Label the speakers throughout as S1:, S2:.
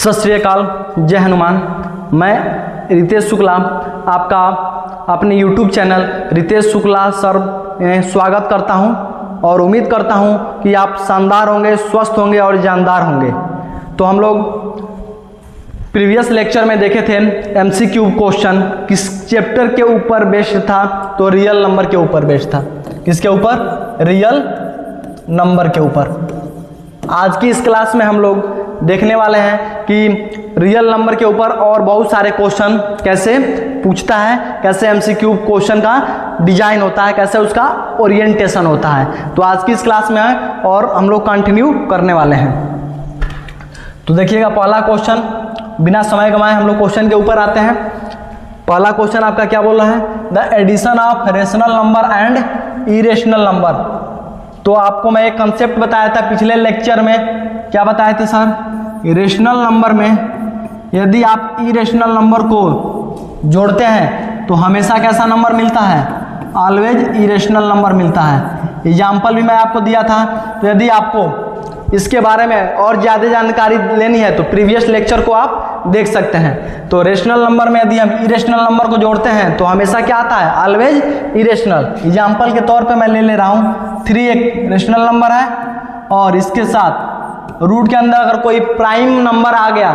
S1: सत श्री अकाल, जय हनुमान। मैं रितेश शुक्ला आपका अपने YouTube channel Ritesh Shukla sir में स्वागत करता हूं और उम्मीद करता हूं कि आप शानदार होंगे, स्वस्थ होंगे और जानदार होंगे। तो हम लोग प्रीवियस लेक्चर में देखे थे MCQ क्वेश्चन किस चैप्टर के ऊपर बेस्ड था, तो रियल नंबर के ऊपर बेस्ड था। किसके ऊपर? रियल नंबर के ऊपर। आज की इस क्लास में हम लोग देखने वाले हैं कि रियल नंबर के ऊपर और बहुत सारे क्वेश्चन कैसे पूछता है, कैसे MCQ क्वेश्चन का डिजाइन होता है, कैसे उसका ओरिएंटेशन होता है। तो आज की इस क्लास में और हम लोग कंटिन्यू करने वाले हैं। तो देखिएगा, पहला क्वेश्चन, बिना समय गंवाए हम लोग क्वेश्चन के ऊपर आते हैं। पहला क्वेश्चन आपका क्या बोल रहा है? The addition of rational number and irrational number. तो आपको मैं एक कंसेप्ट बताया था पिछले लेक्चर में। क्या बताए थे सर? इरेशनल नंबर में यदि आप इरेशनल नंबर को जोड़ते हैं तो हमेशा कैसा नंबर मिलता है? ऑलवेज इरेशनल नंबर मिलता है। एग्जाम्पल भी मैं आपको दिया था। तो यदि आपको इसके बारे में और ज़्यादा जानकारी लेनी है तो प्रीवियस लेक्चर को आप देख सकते हैं। तो रेशनल नंबर में यदि हम इरेशनल नंबर को जोड़ते हैं तो हमेशा क्या आता है? Always irrational. एग्जाम्पल के तौर पे मैं ले रहा हूँ 3 एक रेशनल नंबर है और इसके साथ रूट के अंदर अगर कोई प्राइम नंबर आ गया,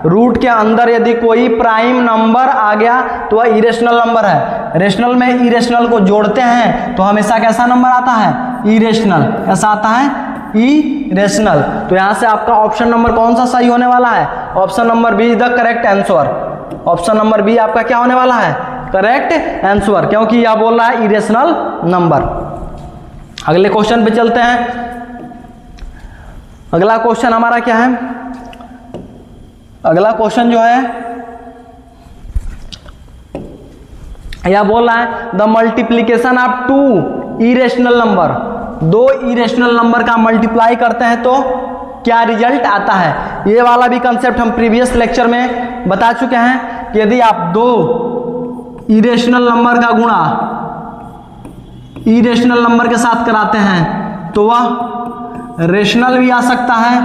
S1: रूट के अंदर यदि कोई प्राइम नंबर आ गया तो वह इरेशनल नंबर है। रेशनल में इरेशनल को जोड़ते हैं तो हमेशा कैसा नंबर आता है? इरेशनल। ऐसा आता है इरेशनल। तो यहाँ से आपका ऑप्शन नंबर कौन सा सही होने वाला है? Option number B is the correct answer. Option number B आपका क्या होने वाला है? करेक्ट आंसर, क्योंकि यह बोल रहा है इरेशनल नंबर। अगले क्वेश्चन पे चलते हैं। अगला क्वेश्चन हमारा क्या है? अगला क्वेश्चन जो है यह बोल रहा है the multiplication of 2 irrational number. 2 irrational number का मल्टीप्लाई करते हैं तो क्या रिजल्ट आता है? ये वाला भी कंसेप्ट हम प्रीवियस लेक्चर में बता चुके हैं कि यदि आप 2 इरेशनल नंबर का गुणा इरेशनल नंबर के साथ कराते हैं तो वह रेशनल भी आ सकता है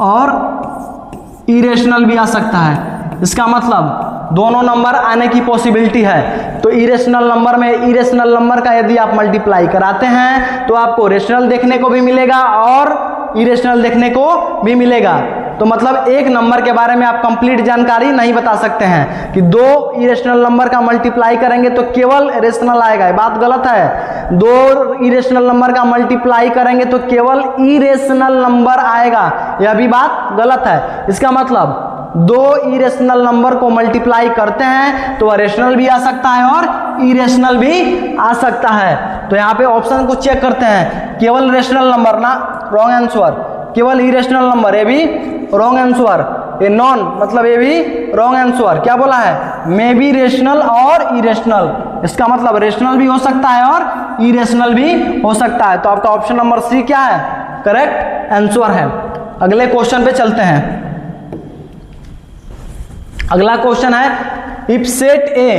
S1: और इरेशनल भी आ सकता है। इसका मतलब दोनों नंबर आने की पॉसिबिलिटी है। तो इरेशनल नंबर में इरेशनल नंबर का यदि आप मल्टीप्लाई कराते हैं तो आपको रेशनल देखने को भी मिलेगा और इरेशनल देखने को भी मिलेगा। तो मतलब एक नंबर के बारे में आप कंप्लीट जानकारी नहीं बता सकते हैं कि 2 इरेशनल नंबर का मल्टीप्लाई करेंगे तो केवल रेशनल आएगा। ये बात गलत है। 2 इरेशनल नंबर का मल्टीप्लाई करेंगे तो केवल इरेशनल नंबर आएगा। यह भी बात गलत है। इसका मतलब 2 इरेशनल नंबर को मल्टीप्लाई करते हैं तो वह रेशनल भी आ सकता है और इरेशनल भी आ सकता है। तो यहाँ पे ऑप्शन को चेक करते हैं। केवल रेशनल नंबर ना, रॉन्ग आंसर। केवल इरेशनल नंबर, ये भी रॉन्ग आंसर। ये नॉन मतलब ये भी रॉन्ग आंसर। क्या बोला है? मे बी रेशनल और इरेशनल। इसका मतलब रेशनल भी हो सकता है और इरेशनल भी हो सकता है। तो आपका ऑप्शन नंबर सी क्या है? करेक्ट आंसर है। अगले क्वेश्चन पे चलते हैं। अगला क्वेश्चन है इफ सेट ए,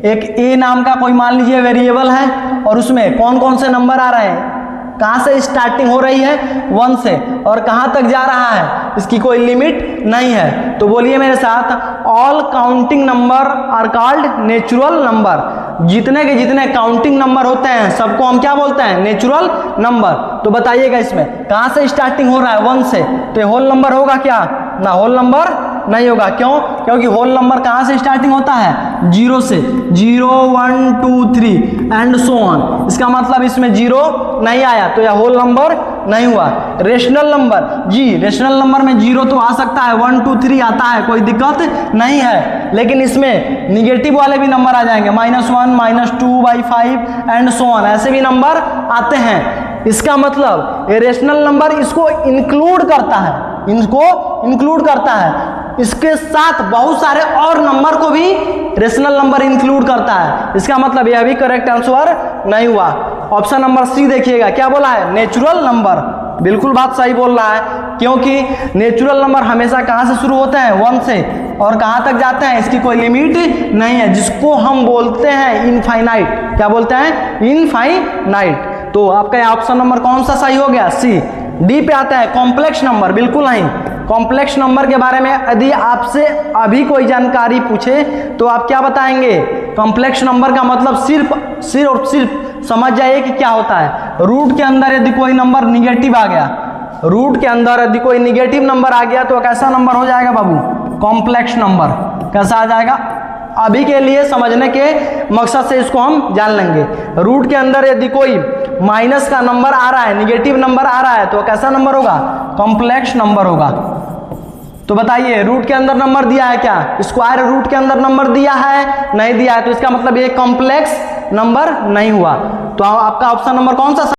S1: एक ए नाम का कोई मान लीजिए वेरिएबल है और उसमें कौन कौन से नंबर आ रहे हैं, कहाँ से स्टार्टिंग हो रही है? 1 से, और कहाँ तक जा रहा है इसकी कोई लिमिट नहीं है। तो बोलिए मेरे साथ, all counting number are called natural number. जितने के जितने काउंटिंग नंबर होते हैं सबको हम क्या बोलते हैं? Natural number. तो बताइएगा इसमें कहाँ से स्टार्टिंग हो रहा है? 1 से। तो होल नंबर होगा क्या? ना, होल नंबर नहीं होगा। क्यों? क्योंकि होल नंबर कहाँ से स्टार्टिंग होता है? 0 से। 0 1 2 3 एंड सो ऑन। इसका मतलब इसमें 0 नहीं आया तो यह होल नंबर नहीं हुआ। रेशनल नंबर, जी रेशनल नंबर में 0 तो आ सकता है, 1 2 3 आता है, कोई दिक्कत नहीं है। लेकिन इसमें निगेटिव वाले भी नंबर आ जाएंगे, -1 -2/5 एंड सो ऑन, ऐसे भी नंबर आते हैं। इसका मतलब ये रेशनल नंबर इसको इंक्लूड करता है, इनको इंक्लूड करता है। इसके साथ बहुत सारे और नंबर को भी रेशनल नंबर इंक्लूड करता है। इसका मतलब यह भी करेक्ट आंसर नहीं हुआ। ऑप्शन नंबर सी देखिएगा, क्या बोला है? Natural number. बिल्कुल बात सही बोल रहा है, क्योंकि नेचुरल नंबर हमेशा कहाँ से शुरू होते हैं? 1 से, और कहाँ तक जाते हैं इसकी कोई लिमिट नहीं है, जिसको हम बोलते हैं इनफाइनाइट। क्या बोलते हैं? इनफाइनाइट। तो आपका ऑप्शन नंबर कौन सा सही हो गया? सी। डी पे आता है कॉम्प्लेक्स नंबर। बिल्कुल नहीं, कॉम्प्लेक्स नंबर के बारे में यदि आपसे अभी कोई जानकारी पूछे तो आप क्या बताएंगे? कॉम्प्लेक्स नंबर का मतलब सिर्फ और सिर्फ समझ जाइए कि क्या होता है। रूट के अंदर यदि कोई नंबर निगेटिव आ गया, रूट के अंदर यदि कोई निगेटिव नंबर आ गया तो कैसा नंबर हो जाएगा बाबू? Complex number. कैसा आ जाएगा? अभी के लिए समझने के मकसद से इसको हम जान लेंगे। रूट के अंदर यदि कोई माइनस का नंबर आ रहा है, निगेटिव नंबर आ रहा है तो कैसा नंबर होगा? कॉम्प्लेक्स नंबर होगा। तो बताइए रूट के अंदर नंबर दिया है क्या? स्क्वायर रूट के अंदर नंबर दिया है? नहीं दिया है, तो इसका मतलब ये कॉम्प्लेक्स नंबर नहीं हुआ। तो आपका ऑप्शन नंबर कौन सा